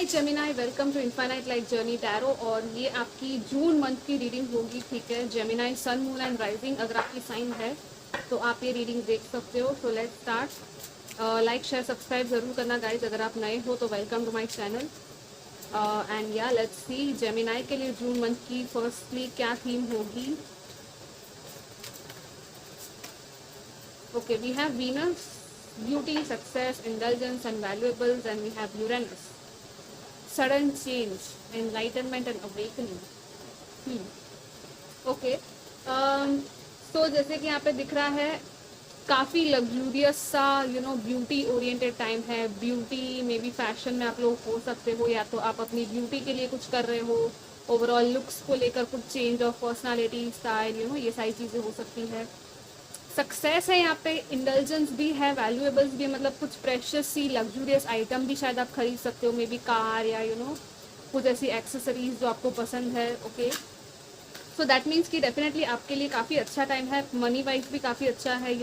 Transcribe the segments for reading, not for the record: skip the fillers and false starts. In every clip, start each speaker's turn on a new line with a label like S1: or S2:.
S1: Hi Gemini, welcome to infinite light journey tarot. और ये आपकी जून मंथ की रीडिंग होगी, ठीक है। Gemini sun, moon and rising अगर आपकी साइन है तो आप ये रीडिंग देख सकते हो। So let's start. Like share subscribe जरूर करना गाइज, अगर आप नए हो तो welcome to my channel. And या लेट्स सी जेमिनाई के लिए जून मंथ की फर्स्टली क्या थीम होगी। Okay, we have Venus, beauty, success, indulgence and valuables, and we have Uranus, sudden change, enlightenment and awakening. Okay, तो जैसे कि यहाँ पे दिख रहा है काफ़ी लग्जूरियस सा ब्यूटी ओरिएंटेड टाइम है। ब्यूटी में भी फैशन में आप लोग हो सकते हो, या तो आप अपनी ब्यूटी के लिए कुछ कर रहे हो, ओवरऑल लुक्स को लेकर कुछ चेंज ऑफ पर्सनालिटी स्टाइल, ये सारी चीज़ें हो सकती है। सक्सेस है यहाँ पे, इंडल्जेंस भी है, वैल्यूएबल्स भी है, मतलब कुछ प्रेशियस सी लग्जूरियस आइटम भी शायद आप खरीद सकते हो, मे बी कार या कुछ ऐसी एक्सेसरीज जो आपको पसंद है। ओके, सो दैट मीन्स कि डेफिनेटली आपके लिए काफ़ी अच्छा टाइम है, मनी वाइज भी काफ़ी अच्छा है।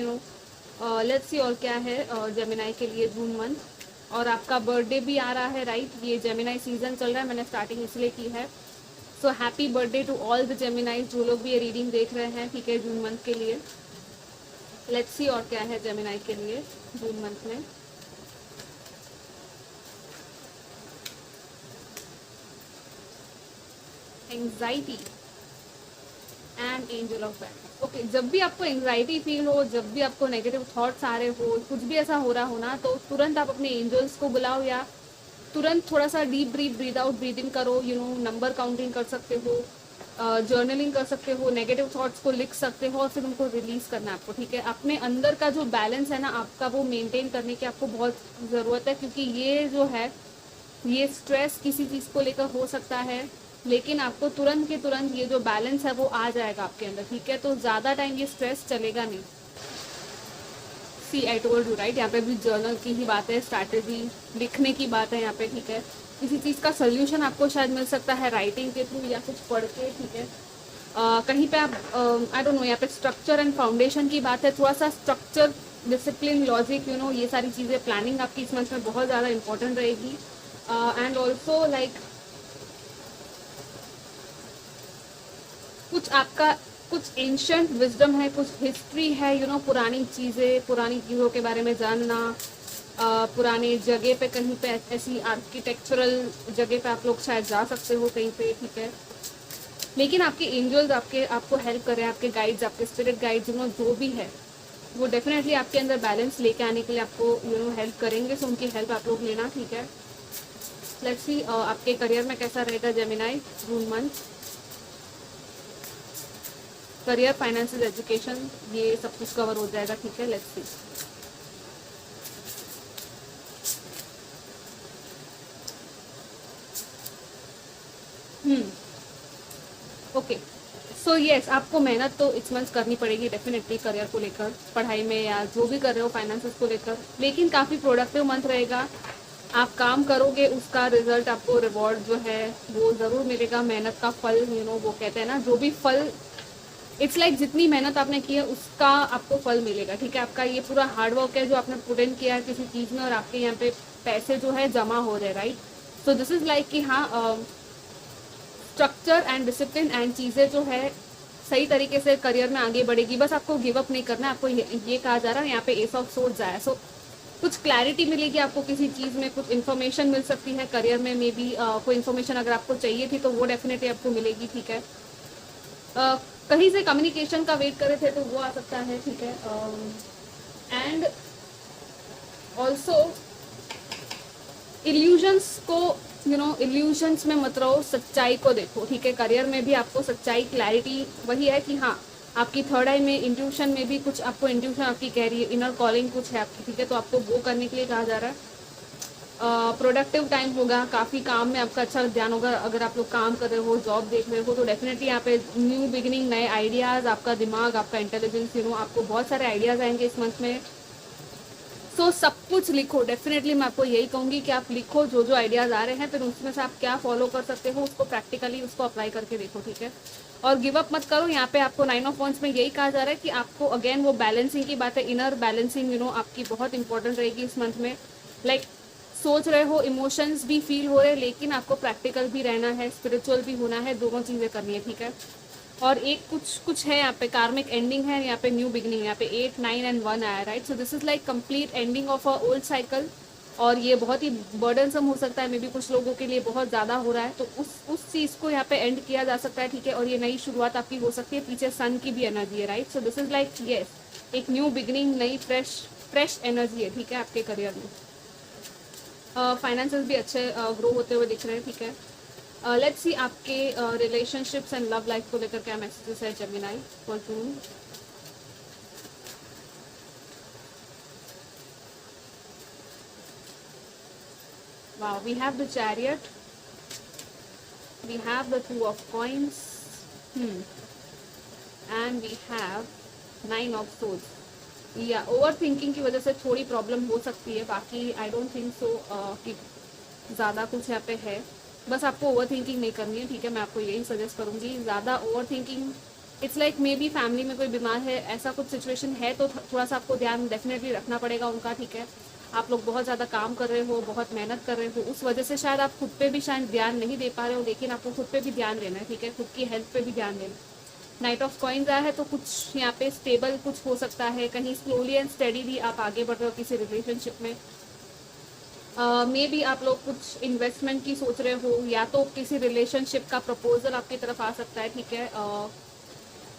S1: लेट्स सी और क्या है जेमिनाई के लिए जून मंथ। और आपका बर्थडे भी आ रहा है, राइट। ये जेमिनाई सीजन चल रहा है, मैंने स्टार्टिंग इसलिए की है। So happy birthday to all the Gemini जो लोग भी ये रीडिंग देख रहे हैं, ठीक है, जून मंथ के लिए। लेट्स सी और क्या है जेमिनाई के लिए जून मंथ में। Anxiety and angel of balance. Okay, जब भी आपको एंजाइटी फील हो, जब भी आपको नेगेटिव थॉट्स आ रहे हो, कुछ भी ऐसा हो रहा हो ना, तो तुरंत आप अपने एंजल्स को बुलाओ, या तुरंत थोड़ा सा डीप ब्रीथ आउट ब्रीदिंग करो। नंबर काउंटिंग कर सकते हो, जर्नलिंग कर सकते हो, नेगेटिव थॉट्स को लिख सकते हो और फिर उनको रिलीज करना है आपको, ठीक है। अपने अंदर का जो बैलेंस है ना आपका, वो मेंटेन करने की आपको बहुत ज़रूरत है, क्योंकि ये जो है ये स्ट्रेस किसी चीज़ को लेकर हो सकता है, लेकिन आपको तुरंत के तुरंत ये जो बैलेंस है वो आ जाएगा आपके अंदर, ठीक है। तो ज़्यादा टाइम ये स्ट्रेस चलेगा नहीं। सी आई टोल्ड यू, राइट। यहाँ पे भी जर्नल की ही बात है, स्ट्रैटेजी लिखने की बात है यहाँ पे, ठीक है। किसी चीज़ का सोल्यूशन आपको शायद मिल सकता है राइटिंग के थ्रू या कुछ पढ़ के, ठीक है। कहीं पे आप आई डोंट नो, यहाँ पे स्ट्रक्चर एंड फाउंडेशन की बात है। थोड़ा सा स्ट्रक्चर, डिसिप्लिन, लॉजिक, ये सारी चीज़ें, प्लानिंग आपकी इस मंथ में बहुत ज़्यादा इंपॉर्टेंट रहेगी। एंड ऑल्सो लाइक कुछ आपका कुछ एंशंट विजडम है, कुछ हिस्ट्री है, पुरानी चीज़ों के बारे में जानना। पुराने जगह पे, कहीं पे ऐसी आर्किटेक्चरल जगह पे आप लोग शायद जा सकते हो कहीं पे, ठीक है। लेकिन आपके एंजल्स आपको हेल्प कर रहे हैं, आपके गाइड्स, आपके स्पिरिट गाइड्स, जो भी है वो डेफिनेटली आपके अंदर बैलेंस लेके आने के लिए आपको हेल्प करेंगे। सो उनकी हेल्प आप लोग लेना, ठीक है। लेट्स सी आपके करियर में कैसा रहेगा Gemini June month. Career, finances, education, ये सब कुछ कवर हो जाएगा, ठीक है। Let's C. Okay, so yes, आपको मेहनत तो इस मंथ करनी पड़ेगी डेफिनेटली, करियर को लेकर, पढ़ाई में या जो भी कर रहे हो, फाइनेंसेस को लेकर। लेकिन काफ़ी प्रोडक्टिव मंथ रहेगा, आप काम करोगे, उसका रिजल्ट आपको, रिवॉर्ड जो है वो ज़रूर मिलेगा। मेहनत का फल, वो कहते हैं ना, जो भी फल, इट्स लाइक जितनी मेहनत आपने की है उसका आपको फल मिलेगा, ठीक है। आपका ये पूरा हार्डवर्क है जो आपने पुट इन किया है किसी चीज़ में, और आपके यहाँ पे पैसे जो है जमा हो रहे हैं, right. So this is like कि हाँ, स्ट्रक्चर एंड डिसिप्लिन एंड चीज़ें जो है सही तरीके से करियर में आगे बढ़ेगी। बस आपको गिव अप नहीं करना है। आपको ये कहा जा रहा है यहाँ पे एस ऑफ सोर्ड्स आया। सो कुछ क्लैरिटी मिलेगी आपको किसी चीज़ में, कुछ इन्फॉर्मेशन मिल सकती है करियर में, मे बी कोई इन्फॉर्मेशन अगर आपको चाहिए थी तो वो डेफिनेटली आपको मिलेगी, ठीक है। कहीं से कम्युनिकेशन का वेट कर रहे थे तो वो आ सकता है, ठीक है। एंड ऑल्सो इल्यूजन्स को, इल्यूजन्स में मत रहो, सच्चाई को देखो, ठीक है। करियर में भी आपको सच्चाई, क्लैरिटी वही है कि हाँ, आपकी थर्ड आई में, इंट्यूशन में भी कुछ आपको, इंट्यूशन आपकी कह रही है, इनर कॉलिंग कुछ है आपकी, ठीक है। तो आपको वो करने के लिए कहा जा रहा है। प्रोडक्टिव टाइम होगा, काफ़ी काम में आपका अच्छा ध्यान होगा। अगर आप लोग काम कर रहे हो, जॉब देख रहे हो, तो डेफिनेटली यहाँ पे न्यू बिगिनिंग, नए आइडियाज़, आपका दिमाग, आपका इंटेलिजेंस, आपको बहुत सारे आइडियाज़ आएंगे इस मंथ में। सो सब कुछ लिखो, डेफिनेटली मैं आपको यही कहूँगी कि आप लिखो जो जो आइडियाज़ आ रहे हैं, फिर उसमें से आप क्या फॉलो कर सकते हो, उसको प्रैक्टिकली उसको अप्लाई करके देखो, ठीक है। और गिव अप मत करो। यहाँ पे आपको 9 ऑफ वंस में यही कहा जा रहा है कि आपको अगेन वो बैलेंसिंग की बात है, इनर बैलेंसिंग आपकी बहुत इंपॉर्टेंट रहेगी इस मंथ में। लाइक सोच रहे हो, इमोशंस भी फील हो रहे हैं, लेकिन आपको प्रैक्टिकल भी रहना है, स्पिरिचुअल भी होना है, दोनों चीज़ें करनी है, ठीक है। और एक कुछ कुछ है यहाँ पे, कार्मिक एंडिंग है, यहाँ पे न्यू बिगनिंग, यहाँ पे 8 9 एंड 1 आया, right. So this is like complete ending of a old cycle, और ये बहुत ही बर्डनसम हो सकता है, मे बी कुछ लोगों के लिए बहुत ज़्यादा हो रहा है, तो उस चीज़ को यहाँ पे एंड किया जा सकता है, ठीक है। और ये नई शुरुआत आपकी हो सकती है, पीछे सन की भी एनर्जी है, right. So this is like yes, एक न्यू बिगनिंग, नई फ्रेश एनर्जी है, ठीक है, आपके करियर में। फाइनेंसेस भी अच्छे ग्रो होते हुए दिख रहे हैं, ठीक है। लेट्स सी आपके रिलेशनशिप्स एंड लव लाइफ को लेकर क्या मैसेजेस है Gemini for June. Wow, we have the chariot, we have the 2 of coins, and we have 9 of souls. या ओवर थिंकिंग की वजह से थोड़ी प्रॉब्लम हो सकती है, बाकी आई डोंट थिंक सो कि ज़्यादा कुछ यहाँ पे है। बस आपको ओवर थिंकिंग नहीं करनी है, ठीक है। मैं आपको यही सजेस्ट करूँगी, ज़्यादा over thinking, it's like may be family में कोई बीमार है, ऐसा कुछ सिचुएशन है, तो थोड़ा सा आपको ध्यान डेफिनेटली रखना पड़ेगा उनका, ठीक है। आप लोग बहुत ज़्यादा काम कर रहे हो, बहुत मेहनत कर रहे हो, उस वजह से शायद आप खुद पे भी शायद ध्यान नहीं दे पा रहे हो, लेकिन आपको खुद पे भी ध्यान देना है, ठीक है। खुद की हेल्थ पे भी ध्यान देना है। नाइट ऑफ कॉइन्स आया है, तो कुछ यहाँ पे स्टेबल कुछ हो सकता है, कहीं स्लोली एंड स्टडीली आप आगे बढ़ रहे हो किसी रिलेशनशिप में। मे बी आप लोग कुछ इन्वेस्टमेंट की सोच रहे हो, या तो किसी रिलेशनशिप का प्रपोजल आपकी तरफ आ सकता है, ठीक है।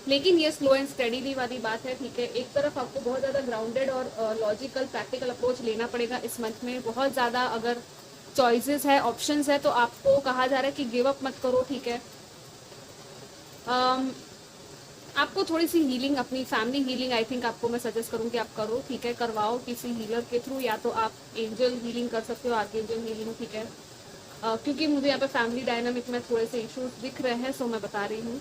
S1: लेकिन ये स्लो एंड स्टडीली वाली बात है, ठीक है। एक तरफ आपको बहुत ज़्यादा ग्राउंडेड और लॉजिकल प्रैक्टिकल अप्रोच लेना पड़ेगा इस मंथ में। बहुत ज़्यादा अगर चॉइसेस है, ऑप्शंस है, तो आपको कहा जा रहा है कि गिव अप मत करो, ठीक है। आपको थोड़ी सी हीलिंग, अपनी फैमिली हीलिंग आई थिंक आपको मैं सजेस्ट करूँगी आप करो, ठीक है। करवाओ किसी हीलर के थ्रू, या तो आप एंजल हीलिंग कर सकते हो, आर्कएंजल हीलिंग, ठीक है। क्योंकि मुझे यहाँ पे फैमिली डायनामिक में थोड़े से इश्यूज दिख रहे हैं, सो मैं बता रही हूँ।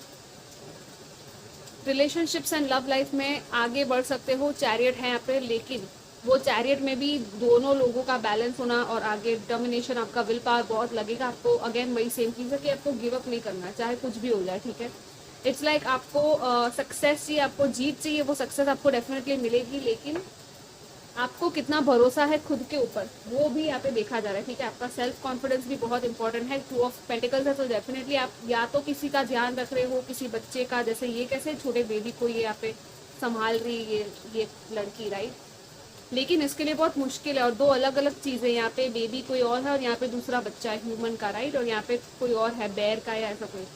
S1: रिलेशनशिप्स एंड लव लाइफ में आगे बढ़ सकते हो, चैरियट है यहाँ पे, लेकिन वो चैरियट में भी दोनों लोगों का बैलेंस होना, और आगे डिटर्मिनेशन, आपका विल पावर बहुत लगेगा आपको। अगेन वही सेम चीज़ है कि आपको गिव अप नहीं करना, चाहे कुछ भी हो जाए, ठीक है। इट्स लाइक आपको सक्सेस चाहिए, आपको जीत चाहिए, वो सक्सेस आपको डेफिनेटली मिलेगी, लेकिन आपको कितना भरोसा है खुद के ऊपर, वो भी यहाँ पे देखा जा रहा है, ठीक है। आपका सेल्फ कॉन्फिडेंस भी बहुत इंपॉर्टेंट है। 2 ऑफ पेंटिकल्स है, तो डेफिनेटली आप या तो किसी का ध्यान रख रहे हो, किसी बच्चे का, जैसे ये कैसे छोटे बेबी को ये यहाँ पे संभाल रही है ये लड़की, राइट। लेकिन इसके लिए बहुत मुश्किल है, और 2 अलग अलग चीज़ें, यहाँ पे बेबी कोई और है और यहाँ पे दूसरा बच्चा है ह्यूमन का, राइट। और यहाँ पे कोई और है, बेयर का या ऐसा कोई।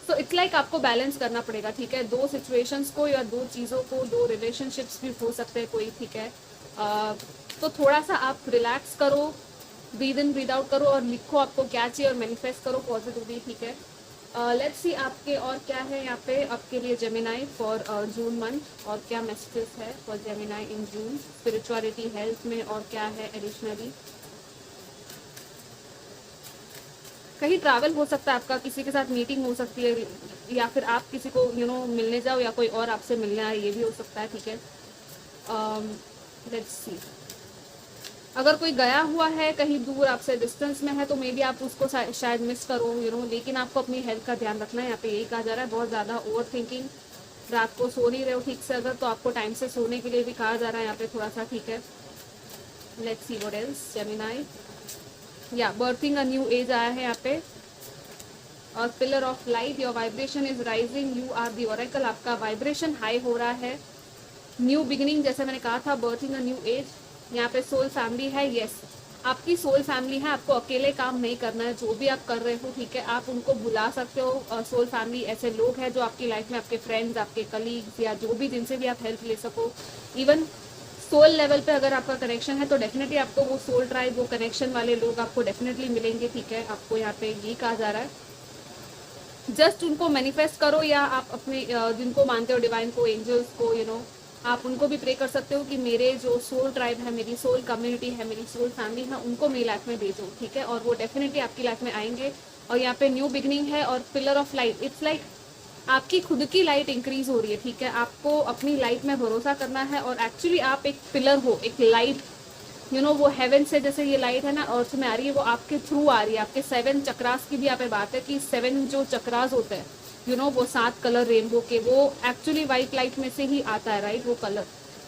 S1: सो इट्स लाइक आपको बैलेंस करना पड़ेगा, ठीक है। 2 सिचुएशंस को या 2 चीज़ों को, 2 रिलेशनशिप्स भी हो सकते हैं कोई, ठीक है। तो थोड़ा सा आप रिलैक्स करो, ब्रीद इन ब्रीद आउट करो, और लिखो आपको क्या चाहिए, और मैनिफेस्ट करो पॉजिटिवली, ठीक है। लेट्स सी आपके और क्या है यहाँ पे आपके लिए जेमिनाई फॉर जून मंथ, और क्या मैसेजेस है for Gemini in June, spirituality, health में, और क्या है एडिशनली। कहीं ट्रैवल हो सकता है आपका, किसी के साथ मीटिंग हो सकती है, या फिर आप किसी को मिलने जाओ, या कोई और आपसे मिलने आए, ये भी हो सकता है, ठीक है। लेट्स सी, अगर कोई गया हुआ है कहीं दूर आपसे, डिस्टेंस में है, तो मे बी आप उसको शायद मिस करो, लेकिन आपको अपनी हेल्थ का ध्यान रखना है, यहाँ पे यही कहा जा रहा है। बहुत ज़्यादा ओवर थिंकिंग, रात को सो नहीं रहे हो ठीक से अगर, तो आपको टाइम से सोने के लिए भी कहा जा रहा है यहाँ पे थोड़ा सा, ठीक है। Let's see what else Gemini. या बर्थिंग अ न्यू एज आया है यहाँ पे, और pillar of light, your vibration is rising, you are the oracle, आपका वाइब्रेशन हाई हो रहा है। न्यू बिगिनिंग, जैसे मैंने कहा था, बर्थिंग अ न्यू एज, यहाँ पे सोल फैमिली है, यस आपकी सोल फैमिली है। आपको अकेले काम नहीं करना है, जो भी आप कर रहे हो, ठीक है, आप उनको बुला सकते हो। सोल फैमिली ऐसे लोग हैं जो आपकी लाइफ में, आपके फ्रेंड्स, आपके कलीग्स, या जो भी, जिनसे भी आप हेल्प ले सको। इवन सोल लेवल पे अगर आपका कनेक्शन है, तो डेफिनेटली आपको वो सोल ट्राइब, वो कनेक्शन वाले लोग आपको डेफिनेटली मिलेंगे, ठीक है। आपको यहाँ पे ये कहा जा रहा है, जस्ट उनको मैनिफेस्ट करो, या आप अपने जिनको मानते हो, डिवाइन को, एंजल्स को, आप उनको भी प्रे कर सकते हो कि मेरे जो सोल ट्राइब है, मेरी सोल कम्युनिटी है, मेरी सोल फैमिली है, उनको मेरी लाइफ में भेजो, ठीक है। और वो डेफिनेटली आपकी लाइफ में आएंगे। और यहाँ पे न्यू बिगनिंग है, और pillar of light, it's like आपकी खुद की लाइट इंक्रीज हो रही है, ठीक है। आपको अपनी लाइफ में भरोसा करना है, और एक्चुअली आप एक पिलर हो, एक लाइट, वो हेवन से जैसे ये लाइट है ना अर्थ में आ रही है, वो आपके थ्रू आ रही है। आपके 7 चक्रास की भी यहाँ पे बात है कि 7 जो चक्रास होते हैं, वो 7 कलर रेनबो के, वो एक्चुअली वाइट लाइट में से ही आता है, राइट, वो कलर।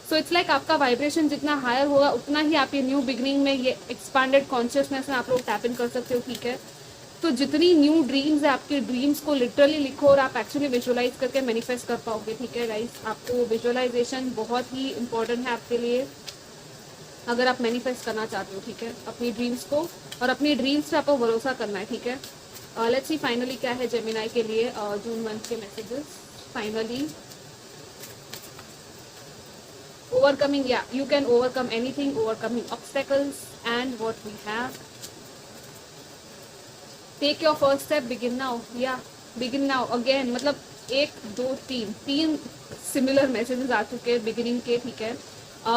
S1: सो इट्स लाइक आपका वाइब्रेशन जितना हायर होगा उतना ही आप ये न्यू बिगनिंग में, ये एक्सपांडेड कॉन्शियसनेस में आप लोग टैप इन कर सकते हो, ठीक है। तो जितनी न्यू ड्रीम्स है, आपके ड्रीम्स को लिटरली लिखो और आप एक्चुअली विजुअलाइज करके मैनिफेस्ट कर पाओगे, ठीक है गाइस। आपको विजुअलाइजेशन बहुत ही इंपॉर्टेंट है आपके लिए, अगर आप मैनिफेस्ट करना चाहते हो, ठीक है, अपनी ड्रीम्स को। और अपनी ड्रीम्स पे आपको भरोसा करना है, ठीक है। लेट्स सी फाइनली क्या है जेमिनाई के लिए जून मंथ के messages finally. overcoming, yeah, you can overcome anything, overcoming obstacles, and what we have, take your first step, begin now, yeah, begin now again। मतलब 1 2 3 सिमिलर मैसेजेस आ चुके हैं beginning के, ठीक है।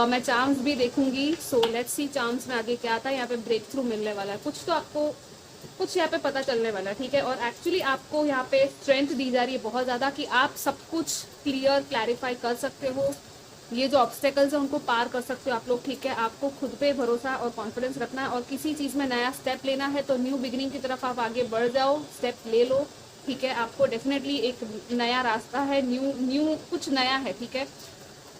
S1: मैं चार्म्स भी देखूंगी, सो लेट्स सी चार्म्स में आगे क्या आता है। यहाँ पे ब्रेक थ्रू मिलने वाला है, कुछ तो आपको कुछ यहाँ पे पता चलने वाला है, ठीक है। और एक्चुअली आपको यहाँ पे स्ट्रेंथ दी जा रही है बहुत ज़्यादा कि आप सब कुछ क्लियरिफाई कर सकते हो, ये जो ऑब्स्टेकल्स है उनको पार कर सकते हो आप लोग, ठीक है। आपको खुद पे भरोसा और कॉन्फिडेंस रखना है, और किसी चीज़ में नया स्टेप लेना है तो न्यू बिगिनिंग की तरफ आप आगे बढ़ जाओ, स्टेप ले लो, ठीक है। आपको डेफिनेटली एक नया रास्ता है, न्यू कुछ नया है, ठीक है।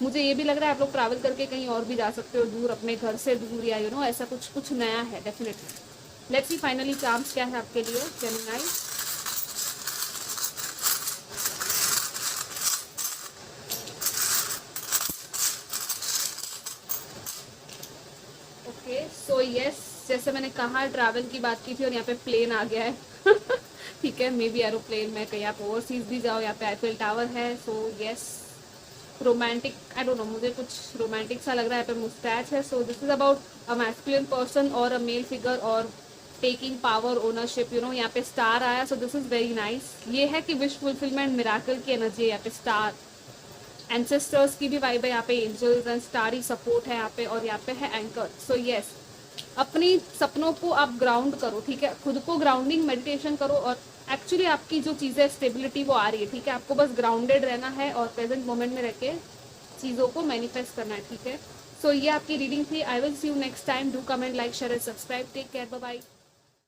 S1: मुझे ये भी लग रहा है आप लोग ट्रैवल करके कहीं और भी जा सकते हो, दूर, अपने घर से दूर, या ऐसा कुछ नया है definitely. Let's see finally chance क्या है आपके लिए जेमिनी। ओके सो यस, जैसे मैंने कहा ट्रैवल की बात की थी और यहाँ पे प्लेन आ गया है ठीक है, मे बी एरोप्लेन में कहीं आप ओवरसीज भी जाओ, यहाँ पे आईफिल टावर है, so yes romantic, I don't know, मुझे कुछ रोमांटिक सा लग रहा है, यहाँ पे मुस्टैच है। So this is about a masculine person और अ मेल फिगर और टेकिंग पावर, ओनरशिप, यहाँ पे स्टार आया, so this is very nice. ये है कि विश फुलफिलमेंट, मिराकल की एनर्जी है यहाँ पे, स्टार एंसेस्टर्स की भी वाइब है यहाँ पे, एंजल्स एंड स्टारी सपोर्ट है यहाँ पे, और यहाँ पे है एंकर। सो यस, अपनी सपनों को आप ग्राउंड करो, ठीक है, खुद को ग्राउंडिंग मेडिटेशन करो, और एक्चुअली आपकी जो चीज़ें स्टेबिलिटी वो आ रही है, ठीक है। आपको बस ग्राउंडेड रहना है और प्रेजेंट मोमेंट में रह के चीज़ों को मैनिफेस्ट करना है, ठीक है। सो ये आपकी रीडिंग थी। I will see you next time. Do comment, like, share and subscribe. Take care, bye bye.